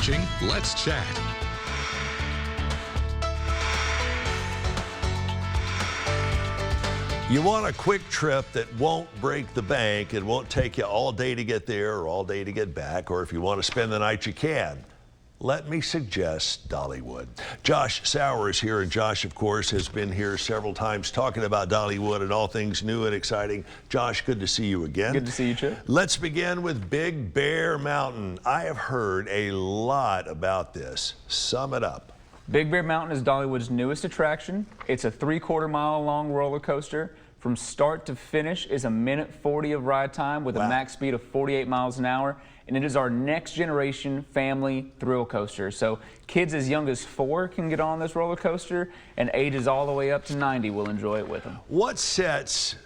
watching Let's Chat. You want a quick trip that won't break the bank. It won't take you all day to get there or all day to get back, or if you want to spend the night, you can. Let me suggest Dollywood. Josh Sauer is here, and Josh, of course, has been here several times talking about Dollywood and all things new and exciting. Josh, good to see you again. Good to see you, Chip. Let's begin with Big Bear Mountain. I have heard a lot about this. Sum it up. Big Bear Mountain is Dollywood's newest attraction. It's a 3/4 mile long roller coaster. From start to finish is 1:40 of ride time with a max speed of 48 miles an hour. And it is our next generation family thrill coaster. So kids as young as 4 can get on this roller coaster, and ages all the way up to 90 will enjoy it with them. What sets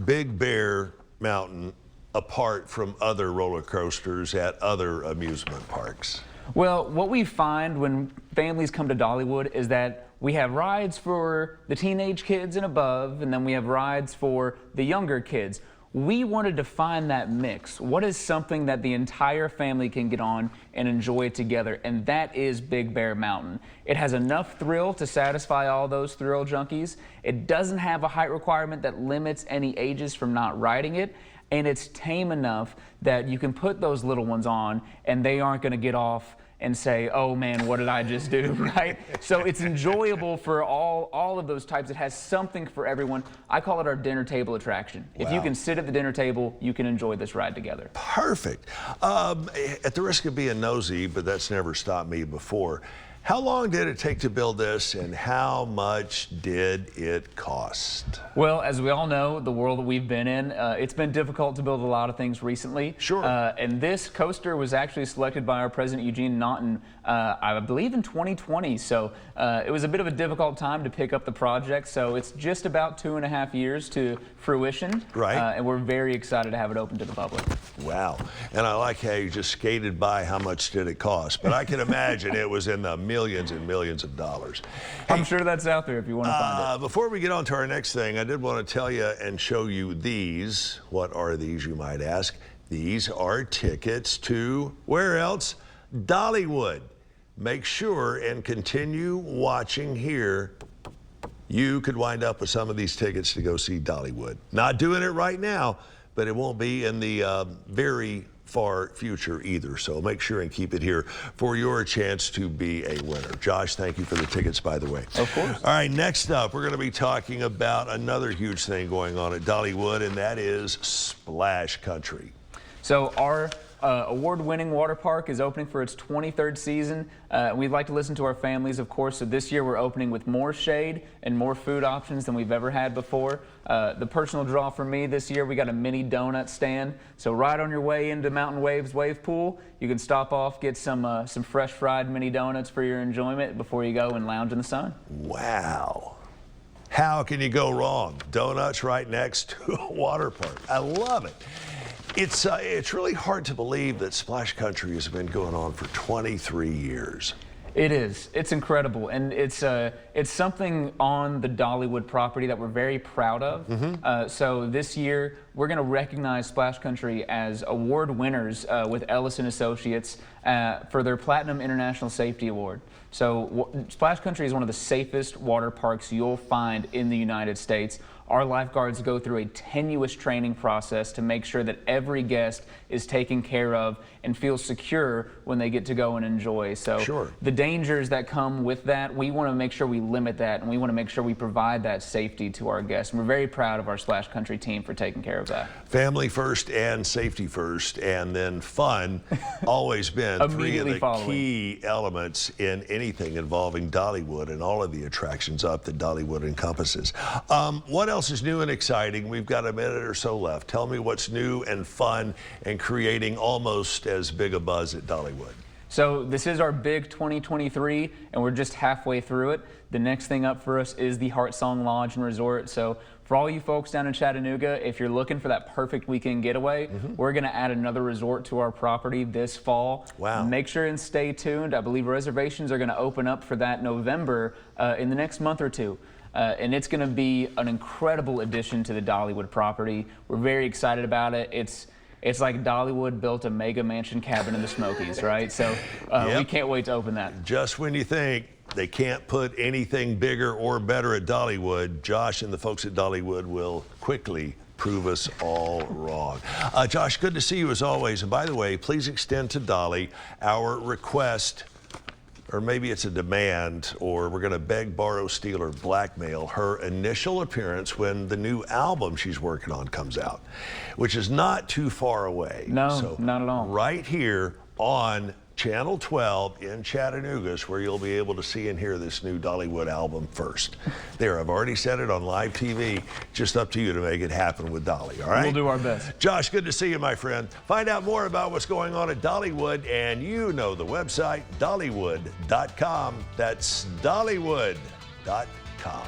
Big Bear Mountain apart from other roller coasters at other amusement parks? Well, what we find when families come to Dollywood is that we have rides for the teenage kids and above, and then we have rides for the younger kids. We wanted to find that mix. What is something that the entire family can get on and enjoy together? And that is Big Bear Mountain. It has enough thrill to satisfy all those thrill junkies. It doesn't have a height requirement that limits any ages from not riding it. And it's tame enough that you can put those little ones on and they aren't going to get off and say, oh man, what did I just do, right? So it's enjoyable for all of those types. It has something for everyone. I call it our dinner table attraction. Wow. If you can sit at the dinner table, you can enjoy this ride together. Perfect. At the risk of being nosy, but that's never stopped me before, how long did it take to build this, and how much did it cost? Well, as we all know, the world that we've been in, it's been difficult to build a lot of things recently. Sure. And this coaster was actually selected by our president, Eugene Naughton, I believe in 2020. So it was a bit of a difficult time to pick up the project. So it's just about 2.5 years to fruition. Right. And we're very excited to have it open to the public. Wow. And I like how you just skated by how much did it cost. But I can imagine it was in the millions and millions of dollars. I'm sure that's out there if you want to find it. Before we get on to our next thing, I did want to tell you and show you these. What are these, you might ask? These are tickets to, where else? Dollywood. Make sure and continue watching here. You could wind up with some of these tickets to go see Dollywood. Not doing it right now, but it won't be in the very far future either. So make sure and keep it here for your chance to be a winner. Josh, thank you for the tickets, by the way. Of course. All right, next up, we're going to be talking about another huge thing going on at Dollywood, and that is Splash Country. So our award-winning water park is opening for its 23rd season. We'd like to listen to our families, of course, so this year we're opening with more shade and more food options than we've ever had before. The personal draw for me this year, we got a mini donut stand. So right on your way into Mountain Waves Wave Pool, you can stop off, get some fresh fried mini donuts for your enjoyment before you go and lounge in the sun. Wow. How can you go wrong? Donuts right next to a water park. I love it. It's really hard to believe that Splash Country has been going on for 23 years. It is. It's incredible, and it's something on the Dollywood property that we're very proud of. So this year, we're going to recognize Splash Country as award winners with Ellis & Associates for their Platinum International Safety Award. So Splash Country is one of the safest water parks you'll find in the United States. Our lifeguards go through a tenuous training process to make sure that every guest is taken care of and feels secure when they get to go and enjoy. So sure. The dangers that come with that, we want to make sure we limit that, and we want to make sure we provide that safety to our guests. And we're very proud of our Splash Country team for taking care of that. Family first and safety first, and then fun, always been three of the key elements in anything involving Dollywood and all of the attractions up that Dollywood encompasses. What else is new and exciting? We've got a minute or so left. Tell me what's new and fun and creating almost as big a buzz at Dollywood. So this is our big 2023, and we're just halfway through it. The next thing up for us is the Heart Song Lodge and Resort. So for all you folks down in Chattanooga, if you're looking for that perfect weekend getaway, we're going to add another resort to our property this fall. Wow. Make sure and stay tuned. I believe reservations are going to open up for that November in the next month or two. And it's going to be an incredible addition to the Dollywood property. We're very excited about it. It's like Dollywood built a mega mansion cabin in the Smokies, right? So we can't wait to open that. Just when you think they can't put anything bigger or better at Dollywood, Josh and the folks at Dollywood will quickly prove us all wrong. Josh, good to see you as always. And by the way, please extend to Dolly our request, or maybe it's a demand, or we're going to beg, borrow, steal, or blackmail her initial appearance when the new album she's working on comes out, which is not too far away. No, not at all. Right here on Channel 12 in Chattanooga is where you'll be able to see and hear this new Dollywood album first. There, I've already said it on live TV. Just up to you to make it happen with Dolly, all right? We'll do our best. Josh, good to see you, my friend. Find out more about what's going on at Dollywood, and you know the website, Dollywood.com. That's Dollywood.com.